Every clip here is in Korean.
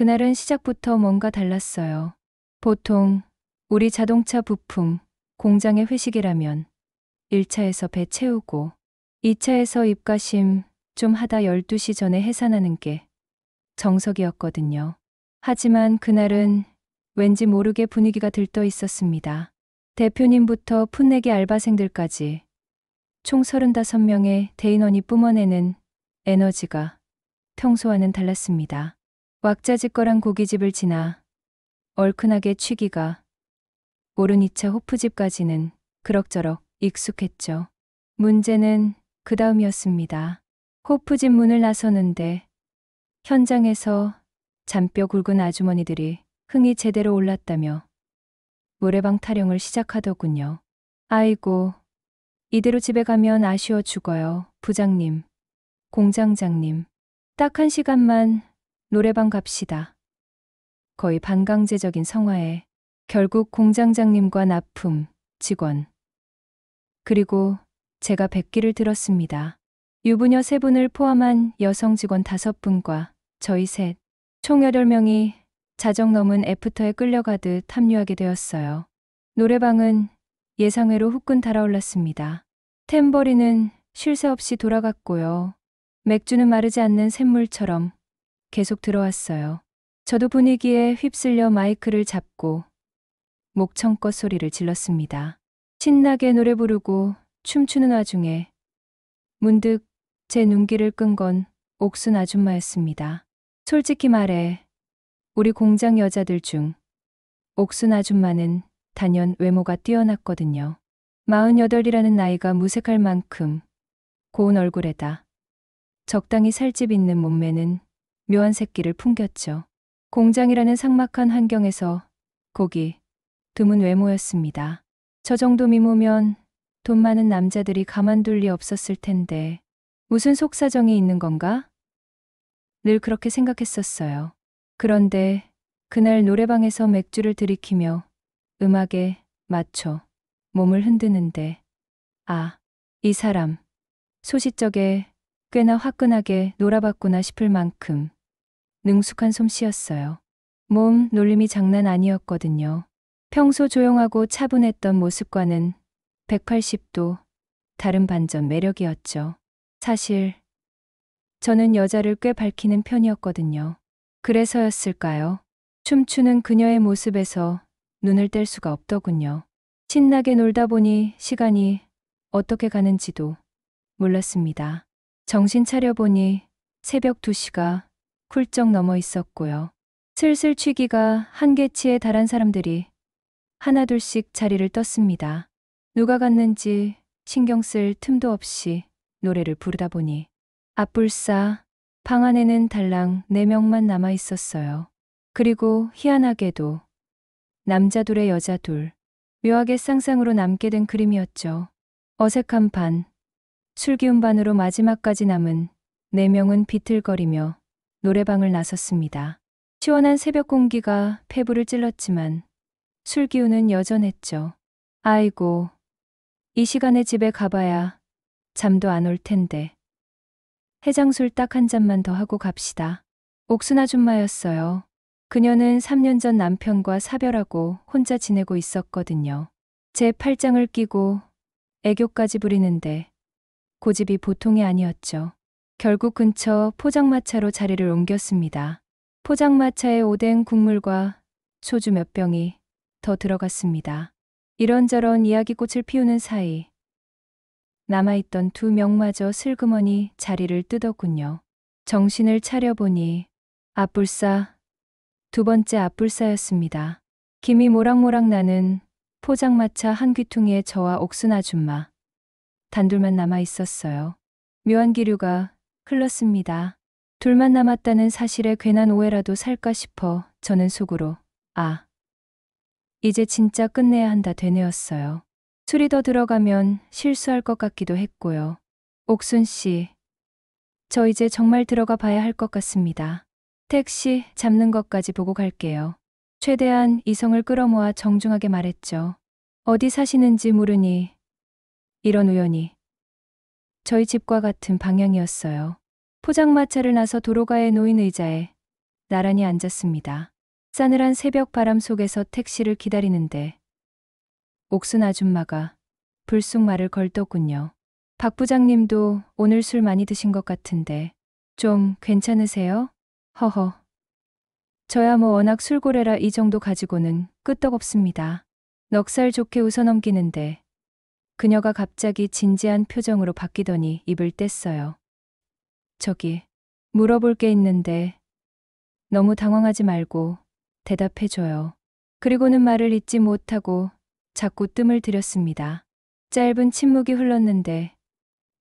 그날은 시작부터 뭔가 달랐어요. 보통 우리 자동차 부품 공장의 회식이라면 1차에서 배 채우고 2차에서 입가심 좀 하다 12시 전에 해산하는 게 정석이었거든요. 하지만 그날은 왠지 모르게 분위기가 들떠 있었습니다. 대표님부터 풋내기 알바생들까지 총 35명의 대인원이 뿜어내는 에너지가 평소와는 달랐습니다. 왁자지껄한 고깃집을 지나 얼큰하게 취기가 오른 2차 호프집까지는 그럭저럭 익숙했죠. 문제는 그 다음이었습니다. 호프집 문을 나서는데 현장에서 잔뼈 굵은 아주머니들이 흥이 제대로 올랐다며 노래방 타령을 시작하더군요. 아이고, 이대로 집에 가면 아쉬워 죽어요. 부장님, 공장장님. 딱 1시간만 노래방 갑시다. 거의 반강제적인 성화에 결국 공장장님과 납품, 직원, 그리고 제가 백기를 들었습니다. 유부녀 3분을 포함한 여성 직원 5분과 저희 셋, 총 8명이 자정 넘은 애프터에 끌려가듯 합류하게 되었어요. 노래방은 예상외로 후끈 달아올랐습니다. 탬버리는 쉴 새 없이 돌아갔고요. 맥주는 마르지 않는 샘물처럼 계속 들어왔어요. 저도 분위기에 휩쓸려 마이크를 잡고 목청껏 소리를 질렀습니다. 신나게 노래 부르고 춤추는 와중에 문득 제 눈길을 끈 건 옥순 아줌마였습니다. 솔직히 말해 우리 공장 여자들 중 옥순 아줌마는 단연 외모가 뛰어났거든요. 48이라는 나이가 무색할 만큼 고운 얼굴에다 적당히 살집 있는 몸매는 묘한 새끼를 풍겼죠. 공장이라는 삭막한 환경에서 고기 드문 외모였습니다. 저 정도 미모면 돈 많은 남자들이 가만둘 리 없었을 텐데 무슨 속사정이 있는 건가? 늘 그렇게 생각했었어요. 그런데 그날 노래방에서 맥주를 들이키며 음악에 맞춰 몸을 흔드는데 이 사람 소시적에 꽤나 화끈하게 놀아봤구나 싶을 만큼 능숙한 솜씨였어요. 몸 놀림이 장난 아니었거든요. 평소 조용하고 차분했던 모습과는 180도 다른 반전 매력이었죠. 사실 저는 여자를 꽤 밝히는 편이었거든요. 그래서였을까요? 춤추는 그녀의 모습에서 눈을 뗄 수가 없더군요. 신나게 놀다 보니 시간이 어떻게 가는지도 몰랐습니다. 정신 차려보니 새벽 2시가 훌쩍 넘어 있었고요. 슬슬 취기가 한계치에 달한 사람들이 하나둘씩 자리를 떴습니다. 누가 갔는지 신경 쓸 틈도 없이 노래를 부르다 보니 앞불싸 방 안에는 달랑 4명만 남아 있었어요. 그리고 희한하게도 남자 둘에 여자 둘. 묘하게 쌍쌍으로 남게 된 그림이었죠. 어색한 반, 술기운 반으로 마지막까지 남은 4명은 비틀거리며 노래방을 나섰습니다. 시원한 새벽 공기가 폐부를 찔렀지만 술기운은 여전했죠. 아이고, 이 시간에 집에 가봐야 잠도 안 올 텐데. 해장술 딱 1잔만 더 하고 갑시다. 옥순 아줌마였어요. 그녀는 3년 전 남편과 사별하고 혼자 지내고 있었거든요. 제 팔짱을 끼고 애교까지 부리는데 고집이 보통이 아니었죠. 결국 근처 포장마차로 자리를 옮겼습니다. 포장마차에 오뎅 국물과 소주 몇 병이 더 들어갔습니다. 이런저런 이야기꽃을 피우는 사이 남아있던 2명마저 슬그머니 자리를 뜨더군요. 정신을 차려보니 앞불싸, 2번째 앞불싸였습니다. 김이 모락모락 나는 포장마차 한 귀퉁이에 저와 옥순 아줌마 단둘만 남아있었어요. 묘한 기류가 흘렀습니다. 둘만 남았다는 사실에 괜한 오해라도 살까 싶어 저는 속으로 이제 진짜 끝내야 한다 되뇌었어요. 술이 더 들어가면 실수할 것 같기도 했고요. 옥순 씨, 저 이제 정말 들어가 봐야 할 것 같습니다. 택시 잡는 것까지 보고 갈게요. 최대한 이성을 끌어모아 정중하게 말했죠. 어디 사시는지 물으니 이런 우연이 저희 집과 같은 방향이었어요. 포장마차를 나서 도로가에 놓인 의자에 나란히 앉았습니다. 싸늘한 새벽 바람 속에서 택시를 기다리는데 옥순 아줌마가 불쑥 말을 걸더군요. 박 부장님도 오늘 술 많이 드신 것 같은데 좀 괜찮으세요? 허허. 저야 뭐 워낙 술고래라 이 정도 가지고는 끄떡없습니다. 넉살 좋게 웃어넘기는데 그녀가 갑자기 진지한 표정으로 바뀌더니 입을 뗐어요. 저기 물어볼 게 있는데 너무 당황하지 말고 대답해줘요. 그리고는 말을 잇지 못하고 자꾸 뜸을 들였습니다. 짧은 침묵이 흘렀는데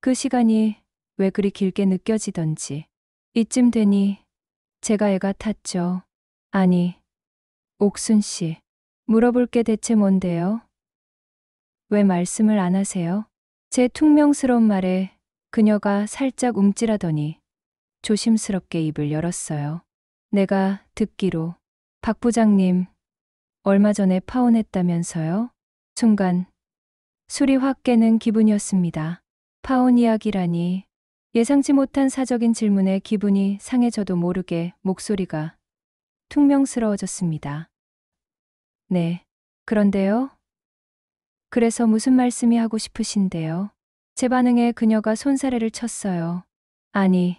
그 시간이 왜 그리 길게 느껴지던지 이쯤 되니 제가 애가 탔죠. 아니, 옥순 씨, 물어볼 게 대체 뭔데요? 왜 말씀을 안 하세요? 제 퉁명스러운 말에 그녀가 살짝 움찔하더니 조심스럽게 입을 열었어요. 내가 듣기로 박 부장님 얼마 전에 파혼했다면서요? 순간 술이 확 깨는 기분이었습니다. 파혼 이야기라니 예상치 못한 사적인 질문에 기분이 상해져도 모르게 목소리가 퉁명스러워졌습니다. 네, 그런데요? 그래서 무슨 말씀이 하고 싶으신데요? 제 반응에 그녀가 손사래를 쳤어요. 아니,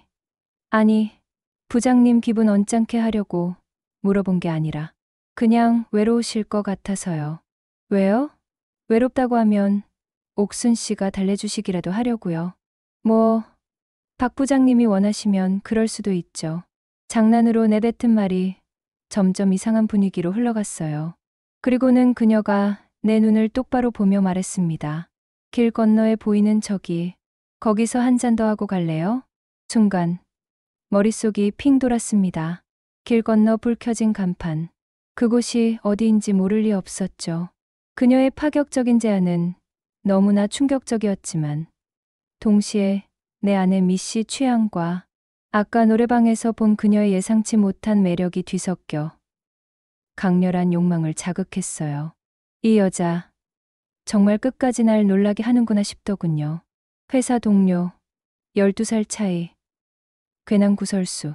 부장님 기분 언짢게 하려고 물어본 게 아니라 그냥 외로우실 것 같아서요. 왜요? 외롭다고 하면 옥순 씨가 달래주시기라도 하려고요. 뭐, 박 부장님이 원하시면 그럴 수도 있죠. 장난으로 내뱉은 말이 점점 이상한 분위기로 흘러갔어요. 그리고는 그녀가 내 눈을 똑바로 보며 말했습니다. 길 건너에 보이는 저기, 거기서 한 잔 더 하고 갈래요? 순간 머릿속이 핑 돌았습니다. 길 건너 불 켜진 간판. 그곳이 어디인지 모를 리 없었죠. 그녀의 파격적인 제안은 너무나 충격적이었지만 동시에 내 안의 미씨 취향과 아까 노래방에서 본 그녀의 예상치 못한 매력이 뒤섞여 강렬한 욕망을 자극했어요. 이 여자 정말 끝까지 날 놀라게 하는구나 싶더군요. 회사 동료, 12살 차이, 괜한 구설수.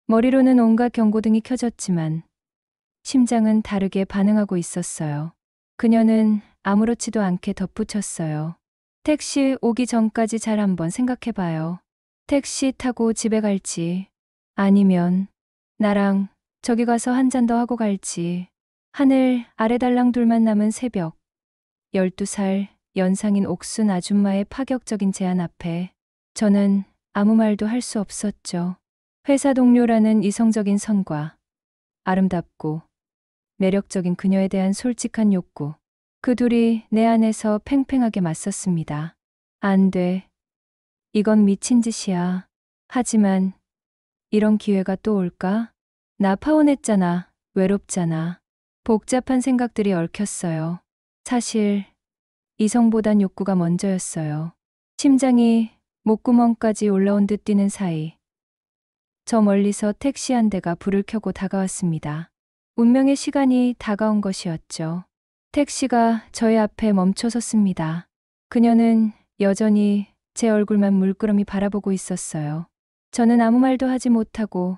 머리로는 온갖 경고등이 켜졌지만 심장은 다르게 반응하고 있었어요. 그녀는 아무렇지도 않게 덧붙였어요. 택시 오기 전까지 잘 한번 생각해봐요. 택시 타고 집에 갈지 아니면 나랑 저기 가서 한 잔 더 하고 갈지. 하늘 아래달랑 둘만 남은 새벽. 12살 연상인 옥순 아줌마의 파격적인 제안 앞에 저는 아무 말도 할 수 없었죠. 회사 동료라는 이성적인 선과 아름답고 매력적인 그녀에 대한 솔직한 욕구. 그 둘이 내 안에서 팽팽하게 맞섰습니다. 안 돼. 이건 미친 짓이야. 하지만 이런 기회가 또 올까? 나 파혼했잖아. 외롭잖아. 복잡한 생각들이 얽혔어요. 사실 이성보단 욕구가 먼저였어요. 심장이 목구멍까지 올라온 듯 뛰는 사이 저 멀리서 택시 한 대가 불을 켜고 다가왔습니다. 운명의 시간이 다가온 것이었죠. 택시가 저의 앞에 멈춰 섰습니다. 그녀는 여전히 제 얼굴만 물끄러미 바라보고 있었어요. 저는 아무 말도 하지 못하고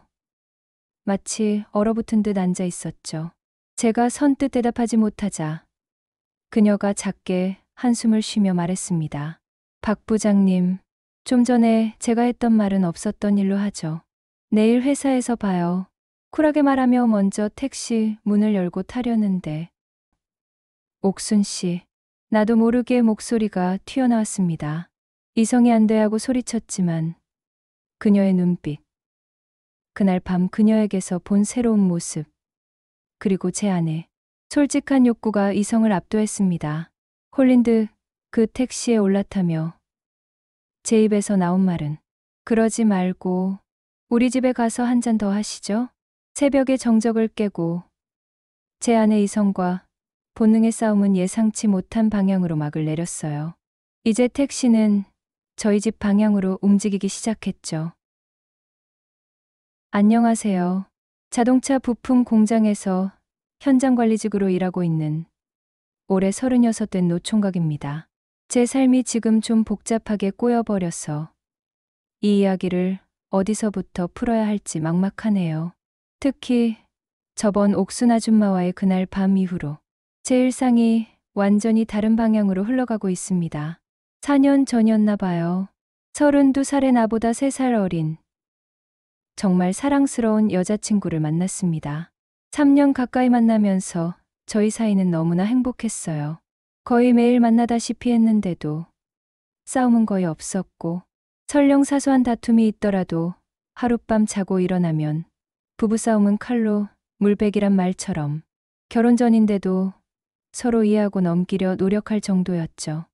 마치 얼어붙은 듯 앉아 있었죠. 제가 선뜻 대답하지 못하자 그녀가 작게 한숨을 쉬며 말했습니다. 박 부장님, 좀 전에 제가 했던 말은 없었던 일로 하죠. 내일 회사에서 봐요. 쿨하게 말하며 먼저 택시 문을 열고 타려는데 옥순 씨, 나도 모르게 목소리가 튀어나왔습니다. 이성이 안 돼 하고 소리쳤지만 그녀의 눈빛, 그날 밤 그녀에게서 본 새로운 모습, 그리고 제 안에 솔직한 욕구가 이성을 압도했습니다. 홀린 듯 그 택시에 올라타며 제 입에서 나온 말은 그러지 말고 우리 집에 가서 한 잔 더 하시죠? 새벽의 정적을 깨고 제 안의 이성과 본능의 싸움은 예상치 못한 방향으로 막을 내렸어요. 이제 택시는 저희 집 방향으로 움직이기 시작했죠. 안녕하세요. 자동차 부품 공장에서 현장 관리직으로 일하고 있는 올해 36 된 노총각입니다. 제 삶이 지금 좀 복잡하게 꼬여버려서 이 이야기를 어디서부터 풀어야 할지 막막하네요. 특히 저번 옥순 아줌마와의 그날 밤 이후로 제 일상이 완전히 다른 방향으로 흘러가고 있습니다. 4년 전이었나 봐요. 32살의 나보다 3살 어린 정말 사랑스러운 여자친구를 만났습니다. 3년 가까이 만나면서 저희 사이는 너무나 행복했어요. 거의 매일 만나다시피 했는데도 싸움은 거의 없었고 설령 사소한 다툼이 있더라도 하룻밤 자고 일어나면 부부싸움은 칼로 물베기란 말처럼 결혼 전인데도 서로 이해하고 넘기려 노력할 정도였죠.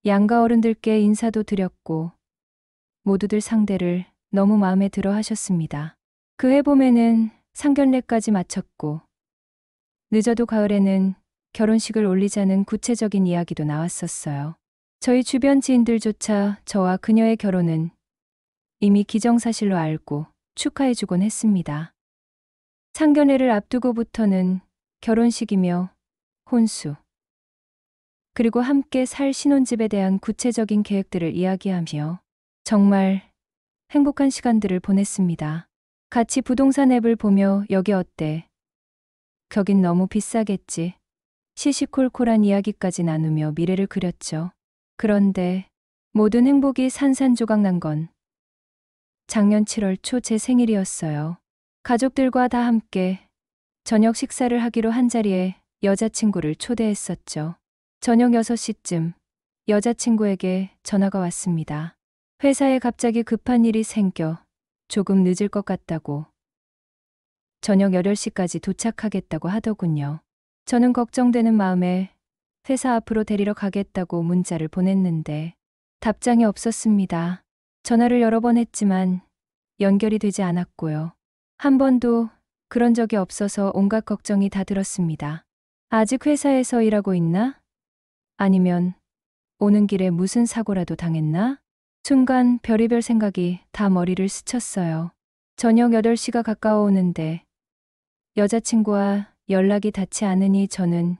양가 어른들께 인사도 드렸고 모두들 상대를 너무 마음에 들어 하셨습니다. 그 해 봄에는 상견례까지 마쳤고 늦어도 가을에는 결혼식을 올리자는 구체적인 이야기도 나왔었어요. 저희 주변 지인들조차 저와 그녀의 결혼은 이미 기정사실로 알고 축하해주곤 했습니다. 상견례를 앞두고부터는 결혼식이며 혼수, 그리고 함께 살 신혼집에 대한 구체적인 계획들을 이야기하며 정말 행복한 시간들을 보냈습니다. 같이 부동산 앱을 보며 여기 어때? 거긴 너무 비싸겠지. 시시콜콜한 이야기까지 나누며 미래를 그렸죠. 그런데 모든 행복이 산산조각 난 건 작년 7월 초 제 생일이었어요. 가족들과 다 함께 저녁 식사를 하기로 한 자리에 여자친구를 초대했었죠. 저녁 6시쯤 여자친구에게 전화가 왔습니다. 회사에 갑자기 급한 일이 생겨 조금 늦을 것 같다고 저녁 8시까지 도착하겠다고 하더군요. 저는 걱정되는 마음에 회사 앞으로 데리러 가겠다고 문자를 보냈는데 답장이 없었습니다. 전화를 여러 번 했지만 연결이 되지 않았고요. 한 번도 그런 적이 없어서 온갖 걱정이 다 들었습니다. 아직 회사에서 일하고 있나? 아니면 오는 길에 무슨 사고라도 당했나? 순간 별의별 생각이 다 머리를 스쳤어요. 저녁 8시가 가까워 오는데 여자친구와 연락이 닿지 않으니 저는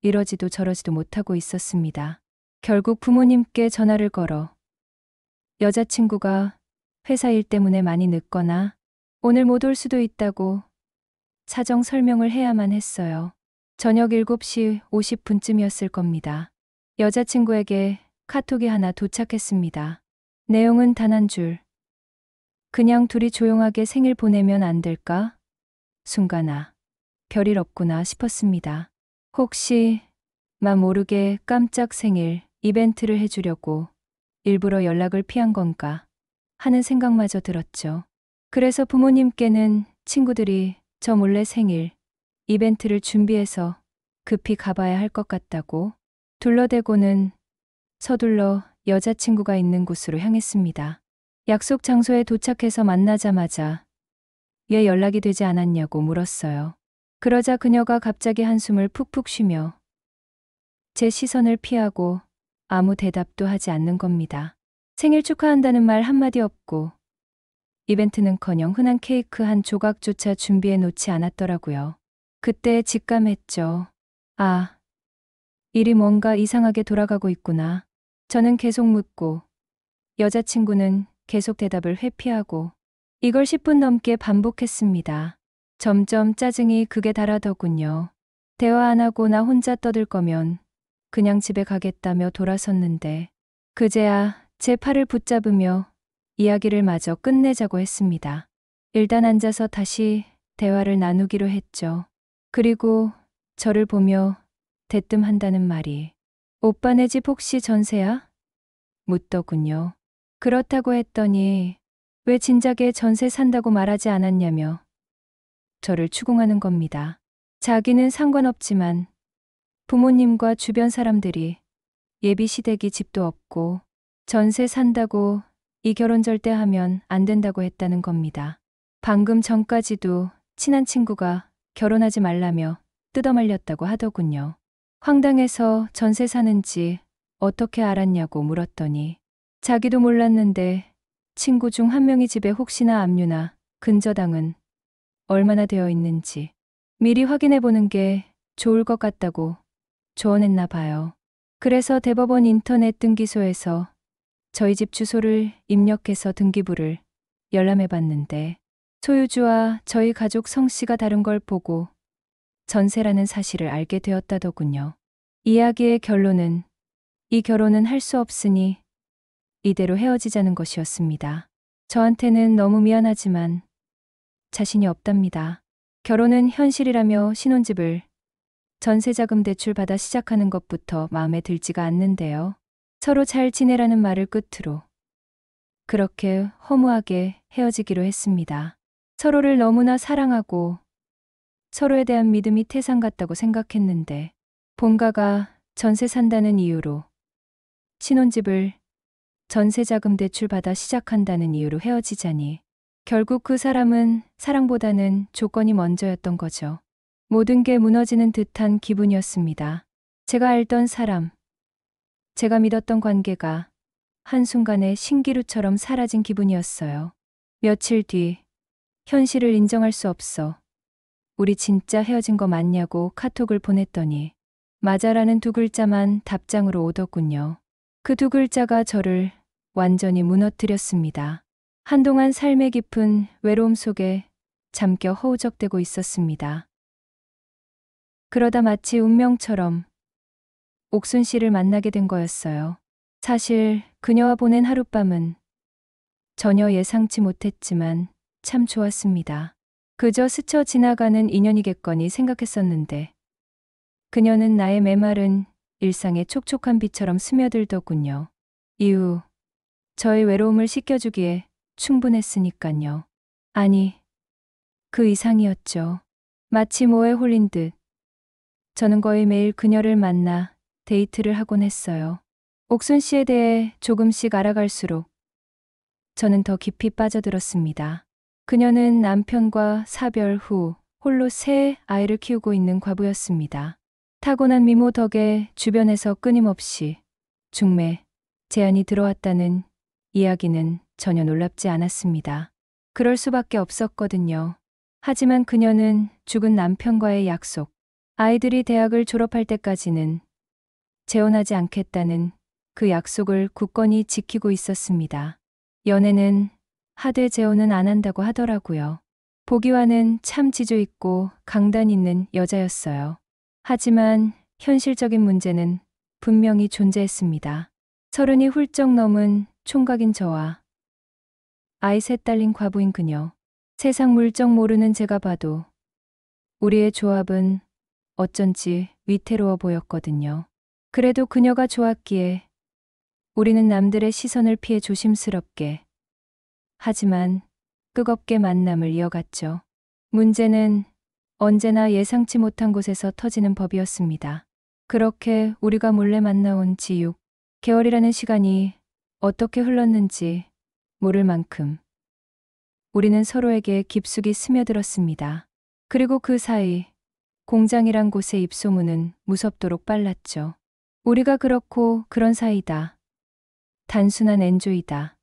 이러지도 저러지도 못하고 있었습니다. 결국 부모님께 전화를 걸어 여자친구가 회사 일 때문에 많이 늦거나 오늘 못 올 수도 있다고 사정 설명을 해야만 했어요. 저녁 7시 50분쯤이었을 겁니다. 여자친구에게 카톡이 하나 도착했습니다. 내용은 단 한 줄. 그냥 둘이 조용하게 생일 보내면 안 될까? 순간 별일 없구나 싶었습니다. 혹시 맘 모르게 깜짝 생일 이벤트를 해주려고 일부러 연락을 피한 건가 하는 생각마저 들었죠. 그래서 부모님께는 친구들이 저 몰래 생일 이벤트를 준비해서 급히 가봐야 할 것 같다고 둘러대고는 서둘러 여자친구가 있는 곳으로 향했습니다. 약속 장소에 도착해서 만나자마자 왜 연락이 되지 않았냐고 물었어요. 그러자 그녀가 갑자기 한숨을 푹푹 쉬며 제 시선을 피하고 아무 대답도 하지 않는 겁니다. 생일 축하한다는 말 한마디 없고 이벤트는커녕 흔한 케이크 한 조각조차 준비해 놓지 않았더라고요. 그때 직감했죠. 일이 뭔가 이상하게 돌아가고 있구나. 저는 계속 묻고 여자친구는 계속 대답을 회피하고 이걸 10분 넘게 반복했습니다. 점점 짜증이 극에 달하더군요. 대화 안 하고 나 혼자 떠들 거면 그냥 집에 가겠다며 돌아섰는데 그제야 제 팔을 붙잡으며 이야기를 마저 끝내자고 했습니다. 일단 앉아서 다시 대화를 나누기로 했죠. 그리고 저를 보며 대뜸 한다는 말이 오빠네 집 혹시 전세야? 묻더군요. 그렇다고 했더니 왜 진작에 전세 산다고 말하지 않았냐며 저를 추궁하는 겁니다. 자기는 상관없지만 부모님과 주변 사람들이 예비 시댁이 집도 없고 전세 산다고 이 결혼 절대 하면 안 된다고 했다는 겁니다. 방금 전까지도 친한 친구가 결혼하지 말라며 뜯어말렸다고 하더군요. 황당해서 전세 사는지 어떻게 알았냐고 물었더니 자기도 몰랐는데 친구 중 한 명이 집에 혹시나 압류나 근저당은 얼마나 되어 있는지 미리 확인해 보는 게 좋을 것 같다고 조언했나 봐요. 그래서 대법원 인터넷 등기소에서 저희 집 주소를 입력해서 등기부를 열람해 봤는데 소유주와 저희 가족 성씨가 다른 걸 보고 전세라는 사실을 알게 되었다더군요. 이야기의 결론은 이 결혼은 할 수 없으니 이대로 헤어지자는 것이었습니다. 저한테는 너무 미안하지만 자신이 없답니다. 결혼은 현실이라며 신혼집을 전세자금 대출 받아 시작하는 것부터 마음에 들지가 않는데요. 서로 잘 지내라는 말을 끝으로 그렇게 허무하게 헤어지기로 했습니다. 서로를 너무나 사랑하고 서로에 대한 믿음이 태산 같다고 생각했는데 본가가 전세 산다는 이유로 신혼집을 전세자금 대출 받아 시작한다는 이유로 헤어지자니 결국 그 사람은 사랑보다는 조건이 먼저였던 거죠. 모든 게 무너지는 듯한 기분이었습니다. 제가 알던 사람, 제가 믿었던 관계가 한순간에 신기루처럼 사라진 기분이었어요. 며칠 뒤 현실을 인정할 수 없어 우리 진짜 헤어진 거 맞냐고 카톡을 보냈더니 맞아라는 두 글자만 답장으로 오더군요. 그 두 글자가 저를 완전히 무너뜨렸습니다. 한동안 삶의 깊은 외로움 속에 잠겨 허우적대고 있었습니다. 그러다 마치 운명처럼 옥순 씨를 만나게 된 거였어요. 사실 그녀와 보낸 하룻밤은 전혀 예상치 못했지만 참 좋았습니다. 그저 스쳐 지나가는 인연이겠거니 생각했었는데 그녀는 나의 메마른 일상에 촉촉한 빛처럼 스며들더군요. 이후 저의 외로움을 씻겨주기에 충분했으니깐요. 아니, 그 이상이었죠. 마치 모에 홀린 듯 저는 거의 매일 그녀를 만나 데이트를 하곤 했어요. 옥순 씨에 대해 조금씩 알아갈수록 저는 더 깊이 빠져들었습니다. 그녀는 남편과 사별 후 홀로 세 아이를 키우고 있는 과부였습니다. 타고난 미모 덕에 주변에서 끊임없이 중매, 제안이 들어왔다는 이야기는 전혀 놀랍지 않았습니다. 그럴 수밖에 없었거든요. 하지만 그녀는 죽은 남편과의 약속, 아이들이 대학을 졸업할 때까지는 재혼하지 않겠다는 그 약속을 굳건히 지키고 있었습니다. 연애는 하되 재혼은 안 한다고 하더라고요. 보기와는 참 지조 있고 강단 있는 여자였어요. 하지만 현실적인 문제는 분명히 존재했습니다. 30이 훌쩍 넘은 총각인 저와 아이 셋 딸린 과부인 그녀. 세상 물정 모르는 제가 봐도 우리의 조합은 어쩐지 위태로워 보였거든요. 그래도 그녀가 좋았기에 우리는 남들의 시선을 피해 조심스럽게 하지만 뜨겁게 만남을 이어갔죠. 문제는 언제나 예상치 못한 곳에서 터지는 법이었습니다. 그렇게 우리가 몰래 만나온 지 6개월이라는 시간이 어떻게 흘렀는지 모를 만큼 우리는 서로에게 깊숙이 스며들었습니다. 그리고 그 사이 공장이란 곳의 입소문은 무섭도록 빨랐죠. 우리가 그렇고 그런 사이다. 단순한 엔조이다.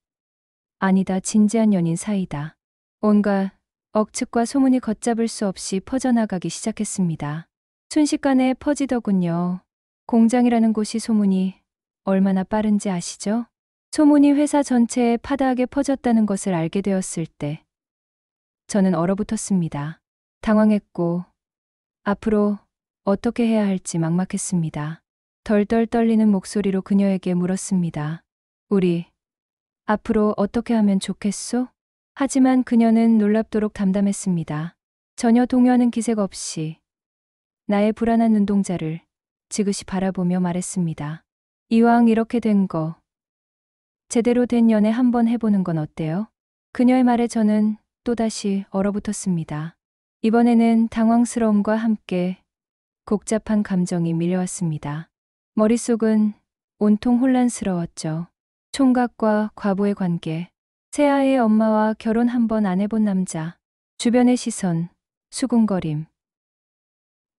아니다, 진지한 연인 사이다. 온갖 억측과 소문이 걷잡을 수 없이 퍼져나가기 시작했습니다. 순식간에 퍼지더군요. 공장이라는 곳이 소문이 얼마나 빠른지 아시죠? 소문이 회사 전체에 파다하게 퍼졌다는 것을 알게 되었을 때 저는 얼어붙었습니다. 당황했고 앞으로 어떻게 해야 할지 막막했습니다. 덜덜 떨리는 목소리로 그녀에게 물었습니다. 우리 앞으로 어떻게 하면 좋겠소? 하지만 그녀는 놀랍도록 담담했습니다. 전혀 동요하는 기색 없이 나의 불안한 눈동자를 지그시 바라보며 말했습니다. 이왕 이렇게 된 거 제대로 된 연애 한번 해보는 건 어때요? 그녀의 말에 저는 또다시 얼어붙었습니다. 이번에는 당황스러움과 함께 복잡한 감정이 밀려왔습니다. 머릿속은 온통 혼란스러웠죠. 총각과 과부의 관계, 새 아이의 엄마와 결혼 한 번 안 해본 남자, 주변의 시선, 수군거림.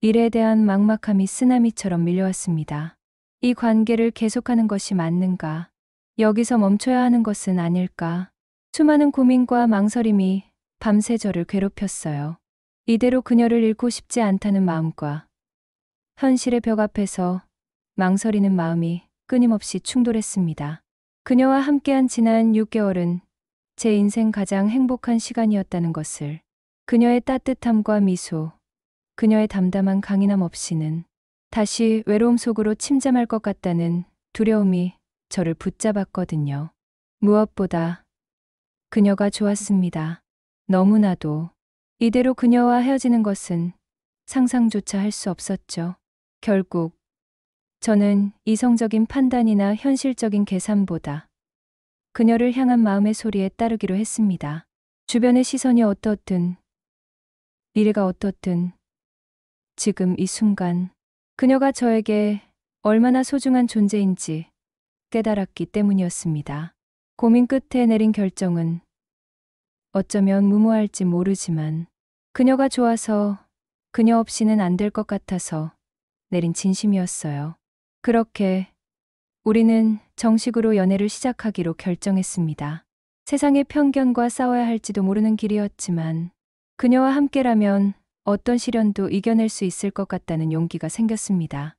일에 대한 막막함이 쓰나미처럼 밀려왔습니다. 이 관계를 계속하는 것이 맞는가? 여기서 멈춰야 하는 것은 아닐까? 수많은 고민과 망설임이 밤새 저를 괴롭혔어요. 이대로 그녀를 잃고 싶지 않다는 마음과 현실의 벽 앞에서 망설이는 마음이 끊임없이 충돌했습니다. 그녀와 함께한 지난 6개월은 제 인생 가장 행복한 시간이었다는 것을. 그녀의 따뜻함과 미소, 그녀의 담담한 강인함 없이는 다시 외로움 속으로 침잠할 것 같다는 두려움이 저를 붙잡았거든요. 무엇보다 그녀가 좋았습니다. 너무나도. 이대로 그녀와 헤어지는 것은 상상조차 할 수 없었죠. 결국 저는 이성적인 판단이나 현실적인 계산보다 그녀를 향한 마음의 소리에 따르기로 했습니다. 주변의 시선이 어떻든, 미래가 어떻든, 지금 이 순간, 그녀가 저에게 얼마나 소중한 존재인지 깨달았기 때문이었습니다. 고민 끝에 내린 결정은 어쩌면 무모할지 모르지만 그녀가 좋아서 그녀 없이는 안 될 것 같아서 내린 진심이었어요. 그렇게 우리는 정식으로 연애를 시작하기로 결정했습니다. 세상의 편견과 싸워야 할지도 모르는 길이었지만 그녀와 함께라면 어떤 시련도 이겨낼 수 있을 것 같다는 용기가 생겼습니다.